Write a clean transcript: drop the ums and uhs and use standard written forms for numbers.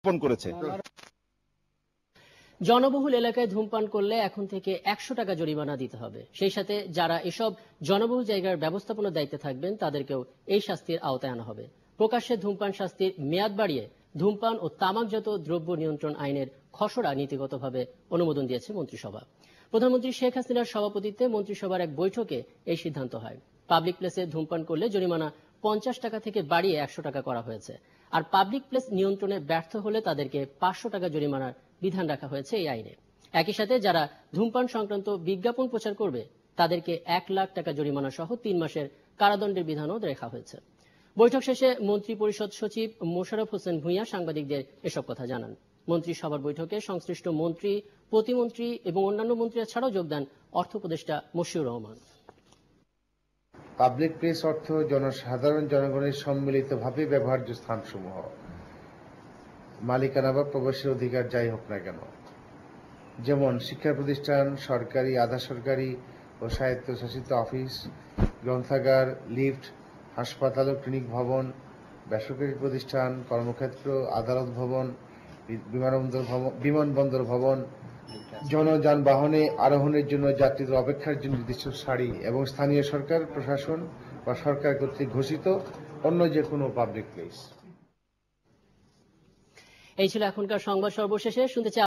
অর্পণ করেছে। জনবহুল এলাকায় ধূমপান করলে এখন থেকে 100 টাকা জরিমানা দিতে হবে। সেই সাথে যারা এসব জনবহুল জায়গার ব্যবস্থাপনার দায়িত্বে থাকবেন তাদেরকেও এই শাস্তির আওতায় আনা হবে। প্রকাশ্যে ধূমপান শাস্তির মেয়াদ বাড়িয়ে ধূমপান ও তামাকজাত দ্রব্য নিয়ন্ত্রণ আইনের খসড়া নীতিগতভাবে অনুমোদন দিয়েছে মন্ত্রিসভা। প্রধানমন্ত্রী শেখ হাসিনার সভাপতিত্বে মন্ত্রিসভার এক বৈঠকে এই সিদ্ধান্ত হয়। পাবলিক প্লেসে ধূমপান করলে জরিমানা 50 টাকা থেকে বাড়িয়ে 100 টাকা করা হয়েছে। আর পাবলিক প্লেস নিয়ন্ত্রণে ব্যর্থ হলে তাদেরকে 500 টাকা জরিমানার বিধান রাখা হয়েছে এই আইনে। একই সাথে যারা ধূমপান সংক্রান্ত বিজ্ঞাপন প্রচার করবে তাদেরকে 1 লাখ টাকা জরিমানা সহ 3 মাসের কারাদণ্ডের বিধানও রাখা হয়েছে। বৈঠক শেষে মন্ত্রী পরিষদ সচিব মোশাররফ হোসেন ভূঁইয়া সাংবাদিকদের এসব কথা জানান। মন্ত্রিসভার বৈঠকে সংশ্লিষ্ট মন্ত্রী, প্রতিমন্ত্রী এবং অন্যান্য মন্ত্রীরা ছাড়াও যোগ দেন অর্থ উপদেষ্টা মশিউর রহমান। পাবলিক প্লেস অর্থ জনসাধারণ জনগণের সম্মিলিতভাবে ব্যবহার্য স্থানসমূহ, মালিকানা বা প্রবেশের অধিকার যাই হোক না কেন, যেমন শিক্ষা প্রতিষ্ঠান, সরকারি, আধা সরকারি ও স্বায়ত্তশাসিত অফিস, গ্রন্থাগার, লিফট, হাসপাতাল ও ক্লিনিক ভবন, বেসরকারি প্রতিষ্ঠান, কর্মক্ষেত্র, আদালত ভবন, বিমানবন্দর ভবন, জনযানবাহনে আরোহণের জন্য যাত্রীদের অপেক্ষার জন্য নির্দিষ্ট সারি এবং স্থানীয় সরকার প্রশাসন বা সরকার কর্তৃক ঘোষিত অন্য যে কোনো পাবলিক প্লেস। এই ছিল এখনকার সংবাদ। সর্বশেষে শুনতে চাই